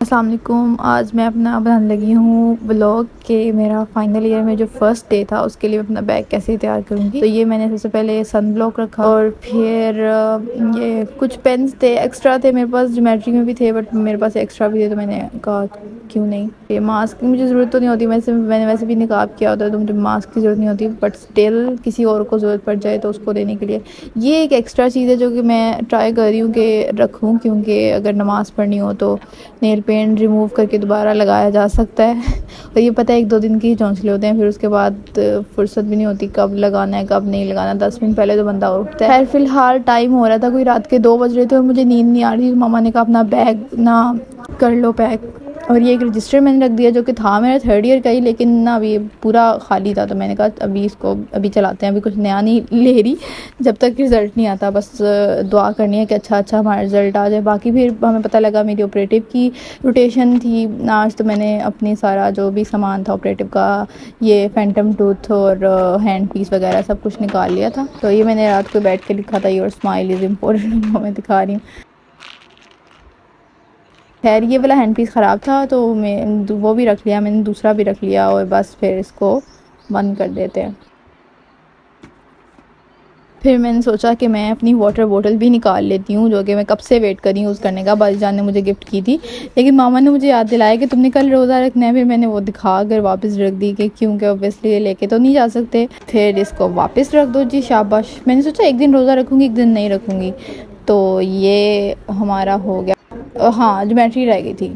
अस्सलाम वालेकुम। आज मैं अपना बनाने लगी हूँ व्लॉग के मेरा फाइनल ईयर में जो फर्स्ट डे था उसके लिए अपना बैग कैसे तैयार करूँगी। तो ये मैंने सबसे पहले सन ब्लॉक रखा और फिर ये कुछ पेन्स थे, एक्स्ट्रा थे मेरे पास, ज्योमेट्री में भी थे बट मेरे पास एक्स्ट्रा भी थे तो मैंने कहा क्यों नहीं। ये मास्क की मुझे ज़रूरत तो नहीं होती, मैंने वैसे भी निकाब किया होता है तो मुझे मास्क की ज़रूरत नहीं होती, बट स्टिल किसी और को ज़रूरत पड़ जाए तो उसको देने के लिए ये एक एक्स्ट्रा चीज़ है जो कि मैं ट्राई कर रही हूँ कि रखूँ, क्योंकि अगर नमाज़ पढ़नी हो तो नेल पेंट रिमूव करके दोबारा लगाया जा सकता है। और ये पता है 1-2 दिन के ही चौंसले होते हैं, फिर उसके बाद फुर्सत भी नहीं होती कब लगाना है कब नहीं लगाना, 10 मिनट पहले तो बंदा उठता है। खैर फिलहाल टाइम हो रहा था, कोई रात के 2 बज रहे थे और मुझे नींद नहीं आ रही थी। मामा ने कहा अपना बैग ना कर लो पैक, और ये एक रजिस्टर मैंने रख दिया जो कि था मेरा 3rd ईयर का ही, लेकिन ना अभी पूरा खाली था तो मैंने कहा अभी इसको अभी चलाते हैं, अभी कुछ नया नहीं ले रही जब तक रिज़ल्ट नहीं आता। बस दुआ करनी है कि अच्छा हमारा रिज़ल्ट आ जाए। बाकी फिर हमें पता लगा मेरी ऑपरेटिव की रोटेशन थी आज, तो मैंने अपनी सारा जो भी सामान था ऑपरेटिव का, ये फैंटम टूथ और हैंड पीस वगैरह सब कुछ निकाल लिया था। तो ये मैंने रात को बैठ के लिखा था योर स्माइल इज़ इम्पोर्टेंट, वो मैं दिखा रही हूँ। खैर ये वाला हैंड पीस ख़राब था तो मैं वो भी रख लिया, मैंने दूसरा भी रख लिया और बस फिर इसको बंद कर देते हैं। फिर मैंने सोचा कि मैं अपनी वाटर बोतल भी निकाल लेती हूँ जो कि मैं कब से वेट कर रही हूँ यूज़ करने का, बाजीजान ने मुझे गिफ्ट की थी, लेकिन मामा ने मुझे याद दिलाया कि तुमने कल रोज़ा रखना है। फिर मैंने वो दिखा कर वापस रख दी कि क्योंकि ऑब्वियसली लेके तो नहीं जा सकते। फिर इसको वापस रख दो जी, शाबाश। मैंने सोचा एक दिन रोज़ा रखूँगी एक दिन नहीं रखूँगी, तो ये हमारा हो गया। हाँ ज्योमेट्री रह गई थी,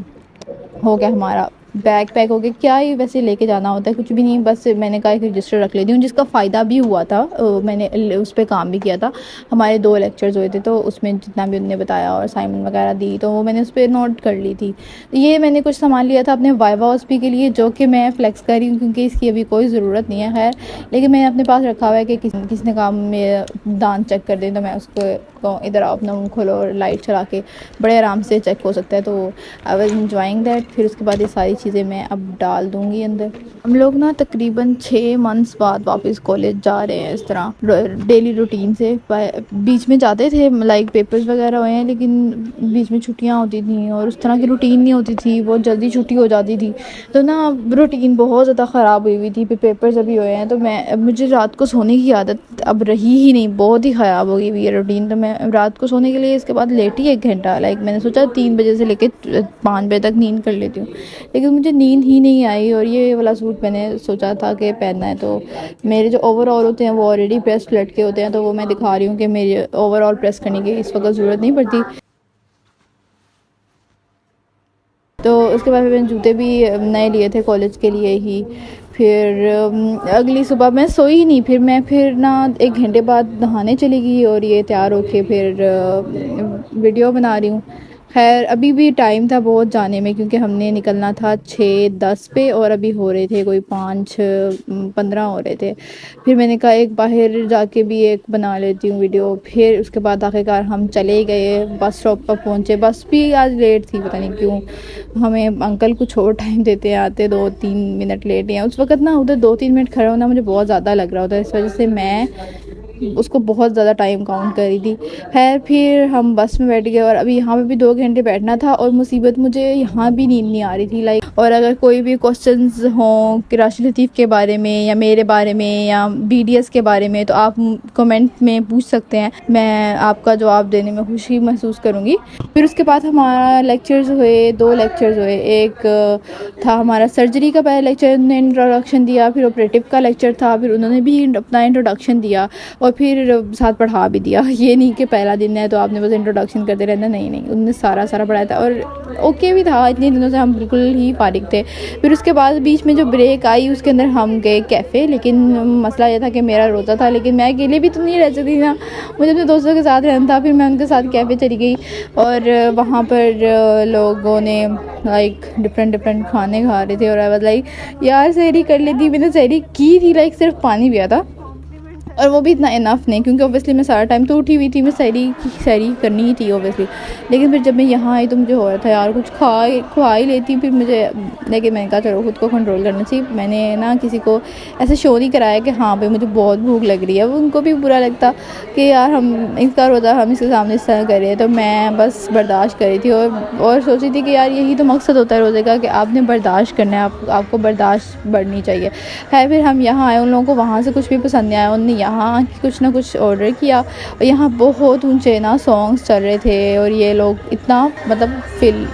हो गया हमारा बैग पैक हो गया। क्या ही वैसे लेके जाना होता है, कुछ भी नहीं, बस मैंने कहा एक रजिस्टर रख लेती हूँ जिसका फ़ायदा भी हुआ था। मैंने उस पर काम भी किया था, हमारे 2 लेक्चर्स हुए थे तो उसमें जितना भी उन्होंने बताया और असाइनमेंट वगैरह दी तो वो मैंने उस पर नोट कर ली थी। ये मैंने कुछ सामान लिया था अपने वाइवा ओएसपी के लिए जो कि मैं फ्लेक्स कर रही हूँ क्योंकि इसकी अभी कोई ज़रूरत नहीं है। खैर लेकिन मैंने अपने पास रखा हुआ है कि किसी ने काम में दांत चेक कर दें तो मैं उसको इधर आओ अपना मुँह खोलो और लाइट चला के बड़े आराम से चेक हो सकता है। तो आई वाज एंजॉइंग दैट। फिर उसके बाद ये सारी चीज़ें मैं अब डाल दूँगी अंदर। हम लोग ना तकरीबन 6 मंथ्स बाद वापस कॉलेज जा रहे हैं इस तरह डेली रूटीन से। बीच में जाते थे लाइक पेपर्स वगैरह हुए हैं, लेकिन बीच में छुट्टियां होती थी और उस तरह की रूटीन नहीं होती थी, बहुत जल्दी छुट्टी हो जाती थी तो ना रूटीन बहुत ज़्यादा ख़राब हुई थी। पेपर्स अभी हुए हैं तो मुझे रात को सोने की आदत अब रही ही नहीं, बहुत ही ख़राब हो गई हुई है रूटीन। तो मैं रात को सोने के लिए इसके बाद लेटी 1 घंटा, लाइक मैंने सोचा 3 बजे से लेकर 5 बजे तक नींद कर लेती हूँ, लेकिन मुझे नींद ही नहीं आई। और ये वाला सूट मैंने सोचा था कि पहनना है तो मेरे जो ओवरऑल होते हैं वो ऑलरेडी प्रेस लटके होते हैं, तो वो मैं दिखा रही हूँ कि मेरे ओवरऑल प्रेस करने की इस वक्त ज़रूरत नहीं पड़ती। तो उसके बाद फिर मैंने जूते भी नए लिए थे कॉलेज के लिए ही। फिर अगली सुबह मैं सोई ही नहीं, फिर ना 1 घंटे बाद नहाने चली गई और ये तैयार होके फिर वीडियो बना रही हूँ। खैर अभी भी टाइम था बहुत जाने में क्योंकि हमने निकलना था 6:10 पे और अभी हो रहे थे कोई 5:15 हो रहे थे। फिर मैंने कहा एक बाहर जाके भी एक बना लेती हूँ वीडियो। फिर उसके बाद आखिरकार हम चले गए, बस स्टॉप पर पहुँचे। बस भी आज लेट थी, पता नहीं क्यों, हमें अंकल कुछ और टाइम देते हैं, आते 2-3 मिनट लेट हैं। उस वक्त ना उधर 2-3 मिनट खड़ा होना मुझे बहुत ज़्यादा लग रहा होता है, इस वजह से मैं उसको बहुत ज़्यादा टाइम काउंट कर रही थी। खैर फिर हम बस में बैठ गए और अभी यहाँ पे भी 2 घंटे बैठना था और मुसीबत मुझे यहाँ भी नींद नहीं आ रही थी लाइक। और अगर कोई भी क्वेश्चंस हों कि राशिद लतीफ़ के बारे में या मेरे बारे में या BDS के बारे में तो आप कमेंट में पूछ सकते हैं, मैं आपका जवाब देने में खुशी महसूस करूँगी। फिर उसके बाद हमारा लेक्चर्स हुए, 2 लेक्चर्स हुए। एक था हमारा सर्जरी का, पहला लेक्चर उन्होंने इंट्रोडक्शन दिया, फिर ऑपरेटिव का लेक्चर था, फिर उन्होंने भी अपना इंट्रोडक्शन दिया और फिर साथ पढ़ा भी दिया। ये नहीं कि पहला दिन है तो आपने बस इंट्रोडक्शन करते रहना, नहीं उन्होंने सारा पढ़ाया था और ओके भी था। इतने दिनों से हम बिल्कुल ही फारिग थे। फिर उसके बाद बीच में जो ब्रेक आई उसके अंदर हम गए कैफ़े, लेकिन मसला ये था कि मेरा रोज़ा था, लेकिन मैं अकेले भी तो नहीं रह सकती ना, मुझे अपने दोस्तों के साथ रहना था। फिर मैं उनके साथ कैफ़े चली गई और वहाँ पर लोगों ने लाइक डिफरेंट खाने खा रहे थे और आई वाज लाइक यार सहरी कर लेती। मैंने सहरी की थी, लाइक सिर्फ पानी पिया था और वो भी इतना इनफ नहीं, क्योंकि ऑब्वियसली मैं सारा टाइम तो उठी हुई थी, मैं सैरी करनी ही थी ऑब्वियसली। लेकिन फिर जब मैं यहाँ आई तो मुझे हो रहा था यार कुछ खा ही लेती फिर मुझे, लेकिन मैंने कहा चलो खुद को कंट्रोल करना चाहिए। मैंने ना किसी को ऐसे शो नहीं कराया कि हाँ भाई मुझे बहुत भूख लग रही है, वो उनको भी बुरा लगता कि यार हम इसका रोज़ा हम इसके सामने इस तरह कर रहे हैं। तो मैं बस बर्दाश्त कर रही थी और सोच रही थी कि यार यही तो मकसद होता है रोज़े का, कि आपने बर्दाश्त करना है, आपको बर्दाश्त बढ़नी चाहिए। है फिर हम यहाँ आए, उन लोगों को वहाँ से कुछ भी पसंद नहीं आया, उन्होंने यहाँ कुछ ना कुछ ऑर्डर किया और यहाँ बहुत ऊंचे ना सॉन्ग्स चल रहे थे और ये लोग इतना मतलब फिल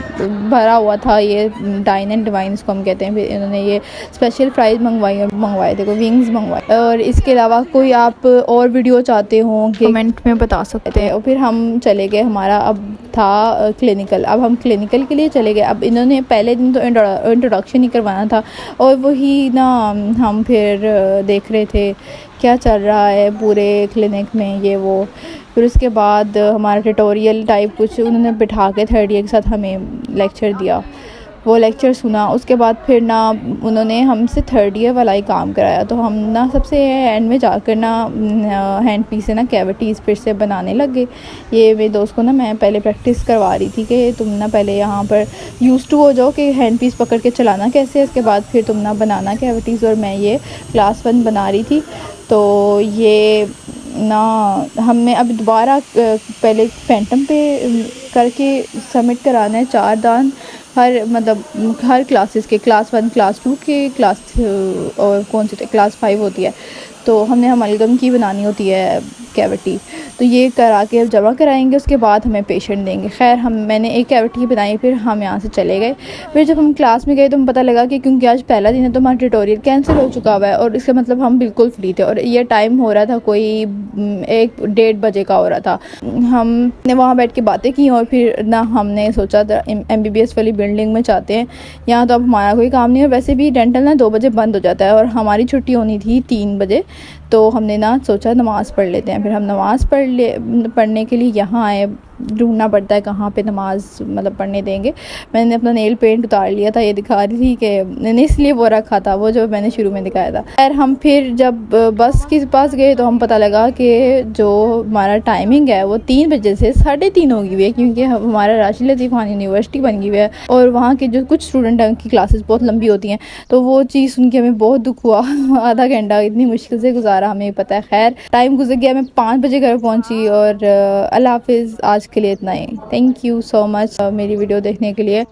भरा हुआ था, ये डाइन एंड डिवाइन इसको हम कहते हैं। फिर इन्होंने ये स्पेशल फ्राइज़ मंगवाए थे, कोई विंग्स मंगवाए। और इसके अलावा कोई आप और वीडियो चाहते हो कि कमेंट में बता सकते हैं। और फिर हम चले गए, हमारा अब था क्लिनिकल, अब हम क्लिनिकल के लिए चले गए। अब इन्होंने पहले दिन तो इंट्रोडक्शन ही करवाना था और वही ना हम फिर देख रहे थे क्या चल रहा है पूरे क्लिनिक में ये वो। फिर उसके बाद हमारा ट्यूटोरियल टाइप कुछ उन्होंने बिठा के थर्ड ईयर के साथ हमें लेक्चर दिया, वो लेक्चर सुना। उसके बाद फिर ना उन्होंने हमसे थर्ड ईयर वाला ही काम कराया। तो हम ना सबसे एंड में जाकर ना हैंड पीस से ना कैविटीज़ फिर से बनाने लग गए। ये मेरे दोस्त को ना मैं पहले प्रैक्टिस करवा रही थी कि तुम ना पहले यहाँ पर यूज़ टू हो जाओ कि हैंड पीस पकड़ के चलाना कैसे है, इसके बाद फिर तुम ना बनाना कैविटीज़। और मैं ये क्लास 1 बना रही थी। तो ये ना हमें अब दोबारा पहले फैंटम पे करके सबमिट कराना है 4 दान हर मतलब हर क्लासेस के, क्लास 1 क्लास 2 के क्लास और कौन सी क्लास 5 होती है। तो हमने अमलगम की बनानी होती है कैविटी, तो ये करा के अब जमा कराएंगे, उसके बाद हमें पेशेंट देंगे। खैर मैंने एक कैविटी बनाई, फिर हम यहाँ से चले गए। फिर जब हम क्लास में गए तो हमें पता लगा कि क्योंकि आज पहला दिन है तो हमारा ट्यूटोरियल कैंसिल हो चुका हुआ है और इसका मतलब हम बिल्कुल फ्री थे। और ये टाइम हो रहा था कोई 1-1:30 बजे का हो रहा था। हमने वहाँ बैठ के बातें की और फिर ना हमने सोचा था MBBS वाली बिल्डिंग में चाहते हैं, यहाँ तो अब हमारा कोई काम नहीं है। वैसे भी डेंटल ना 2 बजे बंद हो जाता है और हमारी छुट्टी होनी थी 3 बजे। तो हमने ना सोचा नमाज़ पढ़ लेते हैं। फिर हम नमाज़ पढ़ने के लिए यहाँ आए। ढूंढना पड़ता है कहाँ पे नमाज मतलब पढ़ने देंगे। मैंने अपना नेल पेंट उतार लिया था, ये दिखा रही थी कि मैंने इसलिए वो रखा था, वो जो मैंने शुरू में दिखाया था। खैर हम फिर जब बस के पास गए तो हम पता लगा कि जो हमारा टाइमिंग है वो 3 बजे से 3:30 हो गई हुई है, क्योंकि हमारा राशिद लतीफ़ खान यूनिवर्सिटी बन गई हुई है और वहाँ के जो कुछ स्टूडेंट हैं उनकी क्लासेस बहुत लंबी होती हैं। तो वो चीज़ सुन के हमें बहुत दुख हुआ। आधा घंटा इतनी मुश्किल से गुजारा, हमें पता है। खैर टाइम गुजर गया, मैं 5 बजे घर पहुँची और अल्लाह हाफिज़। आज के लिए इतना ही। थैंक यू सो मच मेरी वीडियो देखने के लिए।